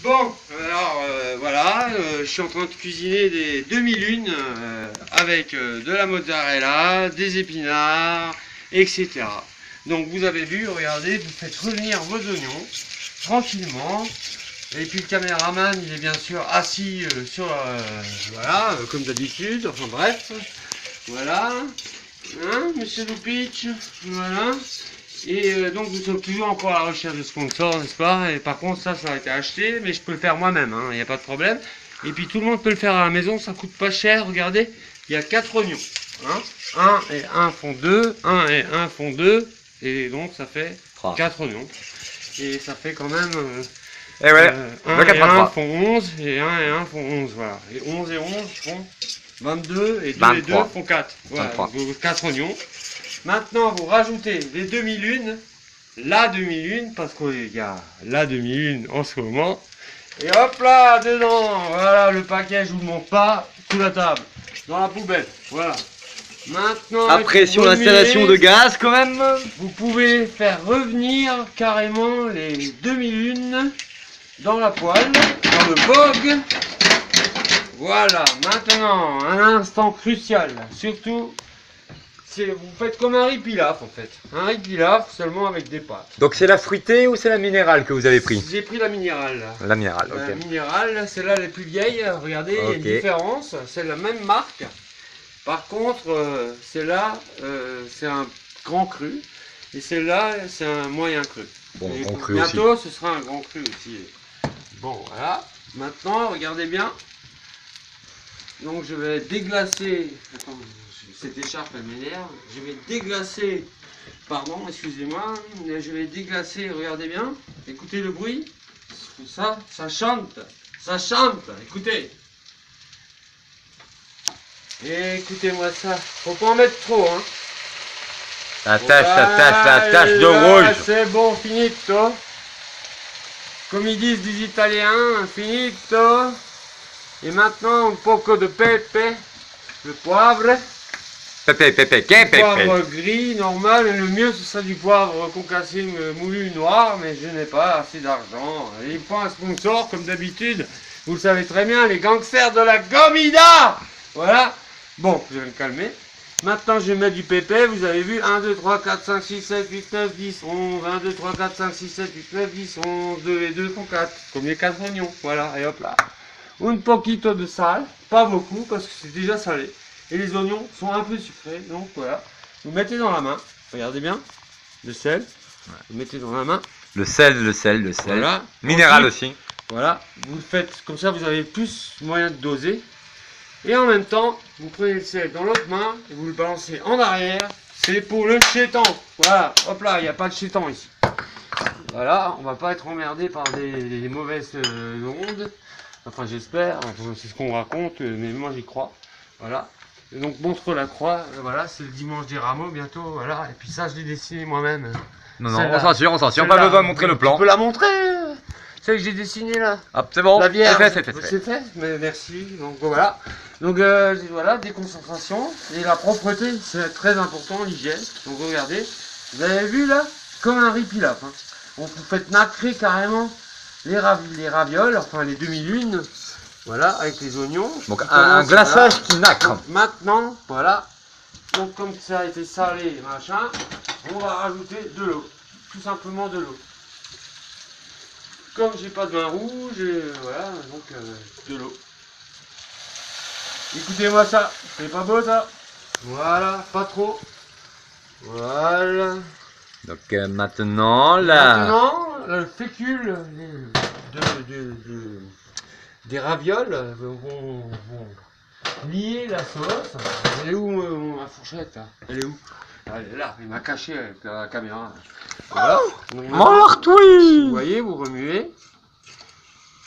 Bon, alors voilà, je suis en train de cuisiner des demi-lunes avec de la mozzarella, des épinards, etc. Donc vous avez vu, regardez, vous faites revenir vos oignons tranquillement. Et puis le caméraman, il est bien sûr assis sur, voilà, comme d'habitude, enfin bref, voilà, hein, monsieur Lupitch, voilà. Et donc nous sommes toujours encore à la recherche de sponsors, n'est-ce pas? Et par contre ça a été acheté, mais je peux le faire moi-même, hein, il n'y a pas de problème. Et puis tout le monde peut le faire à la maison, ça coûte pas cher, regardez, il y a 4 oignons. Hein, 1 et 1 font 2, 1 et 1 font 2, et donc ça fait 4 oignons. Et ça fait quand même... et ouais, 1 et 1 font 11, et 1 et 1 font 11, voilà. Et 11 et 11 font 22, et 2 23. Et 2 font 4. Voilà, 4 oignons. Maintenant, vous rajoutez les demi-lunes, la demi-lune, parce qu'il y a la demi-lune en ce moment. Et hop là, dedans, voilà, le paquet, je vous le montre pas, sous la table, dans la poubelle, voilà. Maintenant, après sur l'installation de gaz quand même, vous pouvez faire revenir carrément les demi-lunes dans la poêle, dans le bog. Voilà, maintenant, un instant crucial, surtout... Vous faites comme un riz pilaf en fait, un riz pilaf seulement avec des pâtes. Donc c'est la fruitée ou c'est la minérale que vous avez pris? J'ai pris la minérale. La minérale, ok. La minérale, celle-là les plus vieilles, regardez, il y a une différence, c'est la même marque. Par contre, celle-là, c'est un grand cru, et celle-là, c'est un moyen cru. Bon, et grand cru bientôt, aussi. Ce sera un grand cru aussi. Bon, voilà. Maintenant, regardez bien. Donc je vais déglacer... Attends, cette écharpe elle m'énerve. Je vais déglacer, pardon, excusez-moi, je vais déglacer, regardez bien, écoutez le bruit, ça chante, écoutez. Et écoutez-moi ça, faut pas en mettre trop, hein. La tache de rouge. C'est bon, finito. Comme ils disent les Italiens, finito. Et maintenant, un poco de pepe, le poivre. Poivre gris, normal, mais le mieux ce serait du poivre concassé moulu noir, mais je n'ai pas assez d'argent. Il faut un sponsor, comme d'habitude, vous le savez très bien, les gangsters de la Gomida. Voilà, bon, je vais me calmer. Maintenant, je vais mettre du pépé, vous avez vu, 1, 2, 3, 4, 5, 6, 7, 8, 9, 10, 11, 1, 2, 3, 4, 5, 6, 7, 8, 9, 10, 11, 2 et 2 font 4, comme les 4 oignons, voilà, et hop là. Un poquito de sal, pas beaucoup, parce que c'est déjà salé. Et les oignons sont un peu sucrés, donc voilà. Vous mettez dans la main, regardez bien, le sel, vous mettez dans la main. Le sel. Voilà. Minéral aussi. Voilà, vous le faites, comme ça vous avez plus moyen de doser. Et en même temps, vous prenez le sel dans l'autre main et vous le balancez en arrière. C'est pour le chétan. Voilà, hop là, il n'y a pas de chétan ici. Voilà, on va pas être emmerdé par des mauvaises ondes. Enfin j'espère, c'est ce qu'on raconte, mais moi j'y crois. Voilà. Et donc montre la croix, voilà, c'est le dimanche des rameaux bientôt, voilà. Et puis ça je l'ai dessiné moi-même. Non, on s'assure, pas besoin de montrer le plan. Tu peux la montrer, celle que j'ai dessinée là. Ah, c'est bon, la Vierge. C'est fait. Mais merci, donc voilà. Donc voilà, déconcentration. Et la propreté, c'est très important, l'hygiène. Donc regardez, vous avez vu là, comme un riz pilaf. Hein. Vous faites nacrer carrément les ravioles, enfin les demi-lunes. Voilà, avec les oignons. Donc un glaçage voilà. qui nacre. Donc, maintenant, voilà. Donc comme ça a été salé, machin, on va rajouter de l'eau. Tout simplement de l'eau. Comme j'ai pas de vin rouge, voilà, donc de l'eau. Écoutez-moi ça, c'est pas beau ça. Voilà, pas trop. Voilà. Donc maintenant, là... Maintenant, le fécule des ravioles vont lier la sauce. Elle est où ma fourchette là? Elle est où? Elle est là, il m'a caché avec la caméra. Voilà. Vous voyez, vous remuez.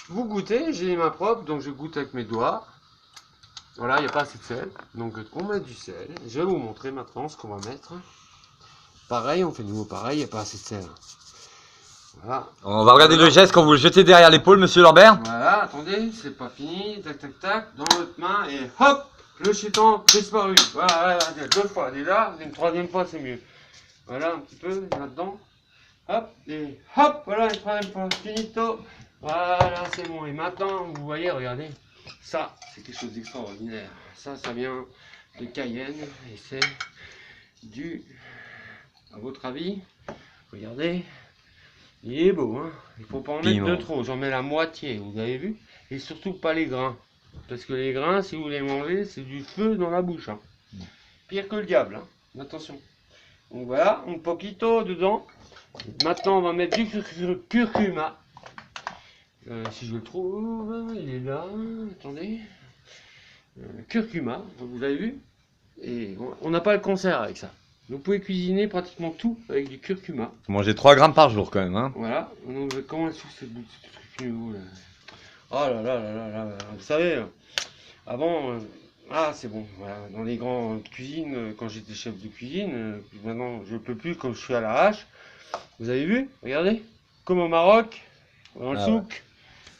Vous goûtez, j'ai les mains propres, donc je goûte avec mes doigts. Voilà, il n'y a pas assez de sel. Donc on met du sel. Je vais vous montrer maintenant ce qu'on va mettre. Pareil, on fait de nouveau pareil, il n'y a pas assez de sel. Voilà. On va regarder le geste quand vous le jetez derrière l'épaule, monsieur Lambert. Voilà, attendez, c'est pas fini. Tac, tac, tac, dans votre main et hop, le chétan disparu. Voilà, deux fois. Et là, une troisième fois, c'est mieux. Voilà, un petit peu là-dedans. Hop, et hop, voilà, une troisième fois. Finito. Voilà. c'est bon. Et maintenant, vous voyez, regardez, ça, c'est quelque chose d'extraordinaire. Ça vient de Cayenne et c'est du, à votre avis, regardez, il est beau, hein. Il faut pas en mettre de trop. J'en mets la moitié, vous avez vu? Et surtout pas les grains, parce que les grains, si vous les mangez, c'est du feu dans la bouche, hein. Pire que le diable, hein. Attention. Donc voilà, un poquito dedans. Maintenant, on va mettre du curcuma. Si je le trouve, il est là. Attendez. Curcuma, vous avez vu? Et on n'a pas le cancer avec ça. Vous pouvez cuisiner pratiquement tout avec du curcuma. Faut manger 3 grammes par jour quand même. Hein. Voilà. Donc, comment est-ce que c'est ce truc nouveau là? Oh là là là là là. Vous savez, avant. Ah, c'est bon, voilà. Dans les grandes cuisines, quand j'étais chef de cuisine, maintenant je peux plus comme je suis à l'arrache. Vous avez vu? Regardez, comme au Maroc, dans le souk,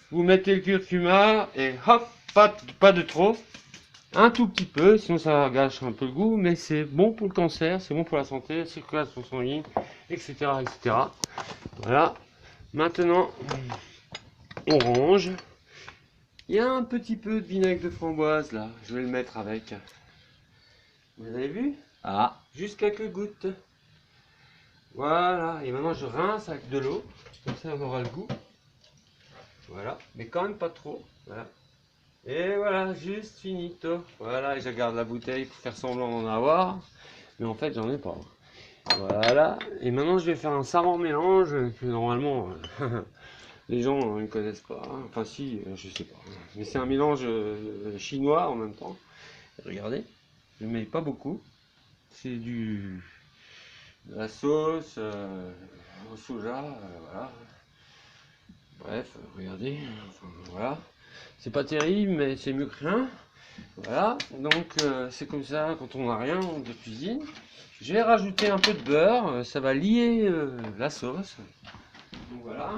vous mettez le curcuma et hop, pas de trop, un tout petit peu, sinon ça gâche un peu le goût, mais c'est bon pour le cancer, c'est bon pour la santé, la circulation sanguine, etc., etc. Voilà. Maintenant, on range. Il y a un petit peu de vinaigre de framboise là, je vais le mettre avec. Vous avez vu? Ah. Juste quelques gouttes. Voilà, et maintenant je rince avec de l'eau, comme ça on aura le goût. Voilà, mais quand même pas trop. Voilà. Et voilà, juste finito. Voilà, et je garde la bouteille pour faire semblant d'en avoir, mais en fait j'en ai pas. Voilà, et maintenant je vais faire un savant mélange que normalement les gens ne connaissent pas. Enfin si, je sais pas. Mais c'est un mélange chinois en même temps. Regardez, je ne mets pas beaucoup. C'est de la sauce au soja, voilà. Bref, regardez, enfin, voilà. C'est pas terrible, mais c'est mieux que rien. Voilà, donc c'est comme ça quand on n'a rien de cuisine. Je vais rajouter un peu de beurre, ça va lier la sauce. Donc voilà.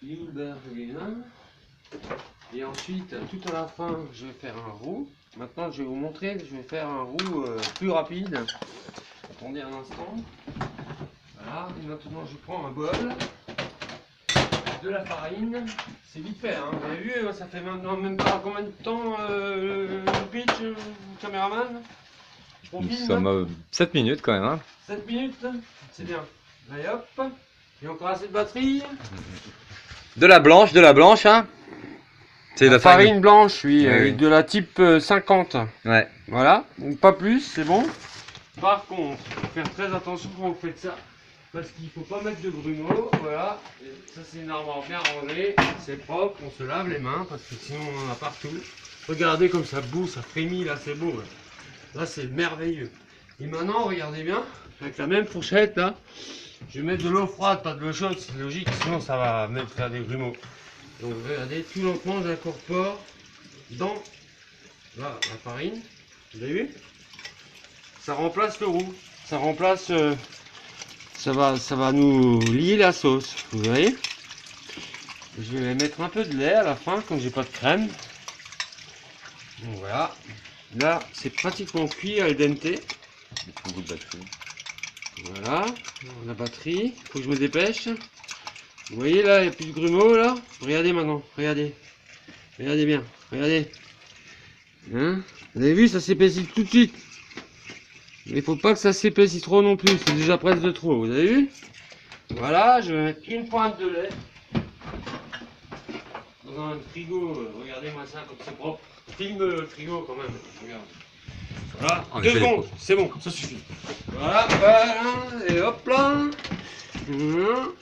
Il est où le beurre? Il est là. Et ensuite, tout à la fin, je vais faire un roux. Maintenant, je vais vous montrer, je vais faire un roux plus rapide. Attendez un instant. Voilà, et maintenant je prends un bol, de la farine. C'est vite fait, hein. Vous avez vu, ça fait maintenant même pas combien de temps le pitch, caméraman? Nous sommes à 7 minutes quand même. Hein. 7 minutes, c'est bien. Allez hop, il y a encore assez de batterie. De la blanche, hein. C'est la farine blanche, oui, oui. de la type 50. Ouais. Voilà, donc pas plus, c'est bon. Par contre, faut faire très attention quand vous faites ça, parce qu'il faut pas mettre de grumeaux, voilà. Et ça c'est une armoire bien rangée, c'est propre, on se lave les mains, parce que sinon on en a partout. Regardez comme ça boue, ça frémit, là c'est beau. Là c'est merveilleux. Et maintenant, regardez bien, avec la même fourchette là, je vais mettre de l'eau froide, pas de l'eau chaude, c'est logique, sinon ça va même faire des grumeaux. Donc regardez, tout lentement j'incorpore dans la farine, vous avez vu? Ça remplace le roux, ça remplace, ça va nous lier la sauce, vous voyez? Je vais mettre un peu de lait à la fin, comme j'ai pas de crème. Donc voilà, là c'est pratiquement cuit al dente. Voilà, la batterie, faut que je me dépêche. Vous voyez là, il n'y a plus de grumeaux là. Regardez maintenant, regardez. Regardez bien, regardez. Hein? Vous avez vu, ça s'épaissit tout de suite. Mais il faut pas que ça s'épaississe trop non plus, c'est déjà presque de trop, vous avez vu? Voilà, je vais mettre une pointe de lait. Dans un frigo, regardez-moi ça comme c'est propre. Filme le frigo quand même, regarde. Voilà, 2 secondes, c'est bon, ça suffit. Voilà, voilà, et hop là.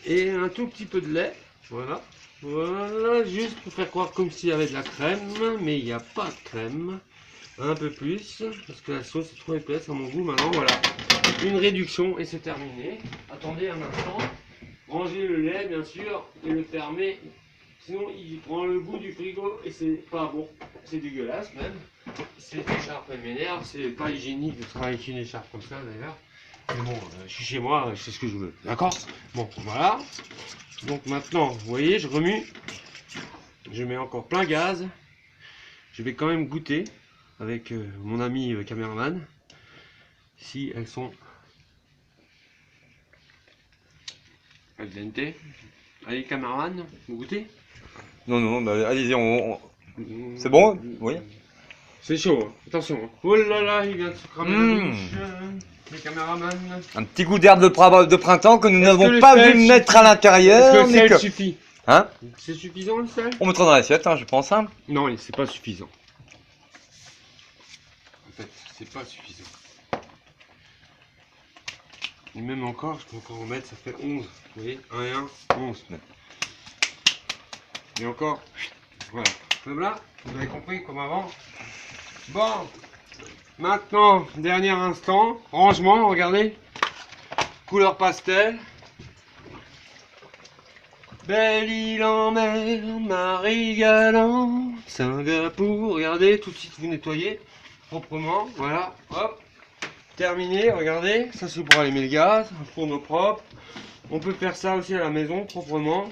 Et un tout petit peu de lait, voilà. Voilà, juste pour faire croire comme s'il y avait de la crème, mais il n'y a pas de crème. Un peu plus, parce que la sauce est trop épaisse à mon goût. Maintenant, voilà, une réduction et c'est terminé. Attendez un instant. Rangez le lait, bien sûr, et le fermez. Sinon, il prend le goût du frigo et c'est pas bon. C'est dégueulasse même. Cette écharpe, elle m'énerve. C'est pas hygiénique de travailler avec une écharpe comme ça d'ailleurs. Mais bon, je suis chez moi, je sais ce que je veux. D'accord? Bon, voilà. Donc maintenant, vous voyez, je remue. Je mets encore plein gaz. Je vais quand même goûter avec mon ami caméraman si elles sont al dente. Allez caméraman, vous goûtez? Non, non, bah, allez-y, c'est bon? Oui. C'est chaud, hein. Attention. Hein. Oh là là, il vient de se cramer la Mmh. bouche. Les caméramans. Un petit goût d'herbe de printemps que nous Est-ce que n'avons le pas sel vu mettre à Est-ce l'intérieur. que le mais sel que- suffit? Hein? C'est suffisant le sel? On mettra dans l'assiette, hein, je pense. Hein. Non, c'est pas suffisant. En fait, c'est pas suffisant. Et même encore, je peux encore en mettre, ça fait 11. Vous voyez? 1 et 1, 11. Et encore, voilà. Comme là, vous avez compris, comme avant. Bon, maintenant, dernier instant, rangement, regardez. Couleur pastel. Belle île en mer, Marie Galant, Singapour, regardez, tout de suite vous nettoyez proprement, voilà, hop, terminé, regardez, ça c'est pour allumer le gaz, un fourneau propre, on peut faire ça aussi à la maison proprement.